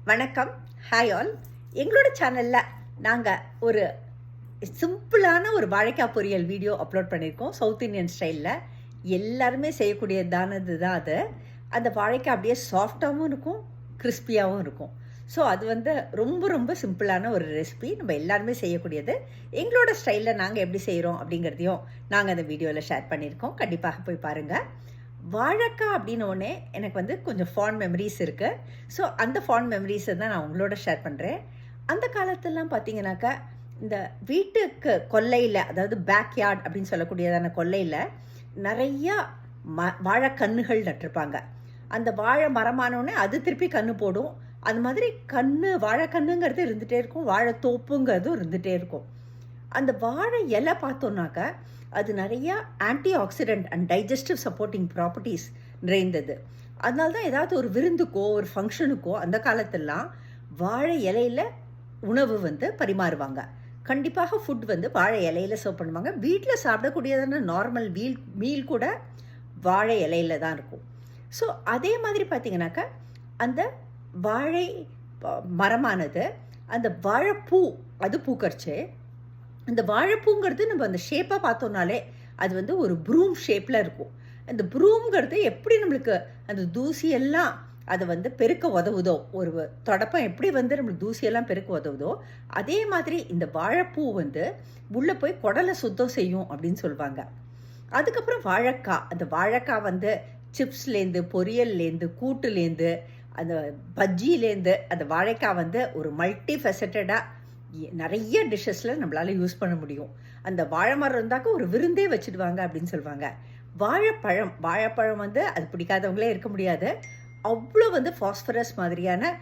வணக்கம். Hi all. எங்களோட சேனலில் நாங்கள் ஒரு சிம்பிளான ஒரு வாழைக்காய் பொரியல் வீடியோ அப்லோட் பண்ணியிருக்கோம். சவுத் இந்தியன் ஸ்டைலில் எல்லாருமே செய்யக்கூடியதானது தான் அது. அந்த வாழைக்காய் அப்படியே சாஃப்டாகவும் இருக்கும், கிறிஸ்பியாகவும் இருக்கும். ஸோ அது ரொம்ப ரொம்ப சிம்பிளான ஒரு ரெசிபி, நம்ம எல்லாருமே செய்யக்கூடியது. எங்களோட ஸ்டைலில் நாங்கள் எப்படி செய்கிறோம் அப்படிங்கிறதையும் நாங்கள் அந்த வீடியோவில் ஷேர் பண்ணியிருக்கோம். கண்டிப்பாக போய் பாருங்கள். வாழைக்காய் அப்படின்னோடனே எனக்கு கொஞ்சம் ஃபாண்ட் மெமரிஸ் இருக்குது. ஸோ அந்த ஃபாண்ட் மெமரிஸை தான் நான் உங்களோட ஷேர் பண்ணுறேன். அந்த காலத்திலலாம் பார்த்தீங்கன்னாக்கா இந்த வீட்டுக்கு கொல்லையில், அதாவது பேக்யார்ட் அப்படின்னு சொல்லக்கூடியதான கொல்லையில் நிறையா வாழைக்கன்றுகள் நட்டிருப்பாங்க. அந்த வாழை மரமானோடனே அது திருப்பி கன்று போடும். அது மாதிரி வாழைக்கன்றுங்கிறது இருந்துகிட்டே இருக்கும், வாழைத்தோப்புங்கிறதும் இருந்துகிட்டே இருக்கும். அந்த வாழை இலை பார்த்தோன்னாக்கா அது நிறையா anti accident and digestive supporting properties நிறைந்தது. அதனால தான் ஏதாவது ஒரு விருந்துக்கோ ஒரு ஃபங்க்ஷனுக்கோ அந்த காலத்திலலாம் வாழை இலையில் உணவு பரிமாறுவாங்க. கண்டிப்பாக ஃபுட் வாழை இலையில் சர்வ் பண்ணுவாங்க. வீட்டில் சாப்பிடக்கூடியதான நார்மல் மீல் கூட வாழை இலையில் தான் இருக்கும். ஸோ அதே மாதிரி பார்த்திங்கனாக்கா அந்த வாழை மரமானது அந்த வாழைப்பூ அது பூக்கரிச்சு, அந்த வாழைப்பூங்கிறது நம்ம அந்த ஷேப்பாக பார்த்தோம்னாலே அது ஒரு ப்ரூம் ஷேப்பில் இருக்கும். அந்த ப்ரூம்ங்கிறது எப்படி நம்மளுக்கு அந்த தூசியெல்லாம் அதை பெருக்க உதவுதோ, ஒரு தொடப்பம் எப்படி நம்மளுக்கு தூசியெல்லாம் பெருக்க உதவுதோ, அதே மாதிரி இந்த வாழைப்பூ உள்ளே போய் குடலை சுத்தம் செய்யும் அப்படின்னு சொல்லுவாங்க. அதுக்கப்புறம் வாழைக்காய், அந்த வாழைக்காய் சிப்ஸ்லேருந்து, பொரியல்லேருந்து, கூட்டுலேருந்து, அந்த பஜ்ஜிலேருந்து அந்த வாழைக்காய் ஒரு மல்டி ஃபெசட்டடாக நிறைய டிஷ்ஷஸில் நம்மளால் யூஸ் பண்ண முடியும். அந்த வாழை மரம் இருந்தாக்க ஒரு விருந்தே வச்சுடுவாங்க அப்படின்னு சொல்லுவாங்க. வாழைப்பழம் அது பிடிக்காதவங்களே இருக்க முடியாது. அவ்வளோ ஃபாஸ்பரஸ் மாதிரியான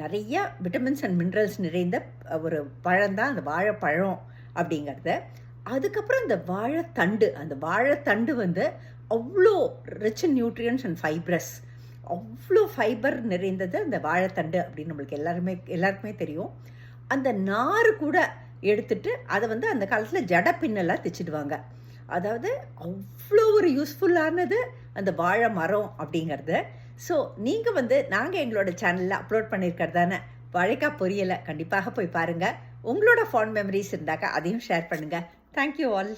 நிறைய விட்டமின்ஸ் அண்ட் மினரல்ஸ் நிறைந்த ஒரு பழம்தான் அந்த வாழைப்பழம் அப்படிங்கிறது. அதுக்கப்புறம் இந்த வாழைத்தண்டு, அந்த வாழைத்தண்டு அவ்வளோ rich in nutrients and fibrous, அவ்வளோ ஃபைபர் நிறைந்தது அந்த வாழைத்தண்டு அப்படின்னு நம்மளுக்கு எல்லாருக்குமே தெரியும். அந்த நார் கூட எடுத்துட்டு அதை அந்த காலத்தில் ஜட பின்னெல்லாம் தைச்சிடுவாங்க. அதாவது அவ்வளோ ஒரு யூஸ்ஃபுல்லானது அந்த வாழை மரம் அப்படிங்கிறது. ஸோ நீங்கள் நாங்கள் எங்களோட சேனலில் அப்லோட் பண்ணியிருக்கிறதான வாழைக்காய் பொரியலை கண்டிப்பாக போய் பாருங்கள். உங்களோட ஃபாண்ட் மெமரிஸ் இருந்தாக்கா அதையும் ஷேர் பண்ணுங்கள். Thank you all.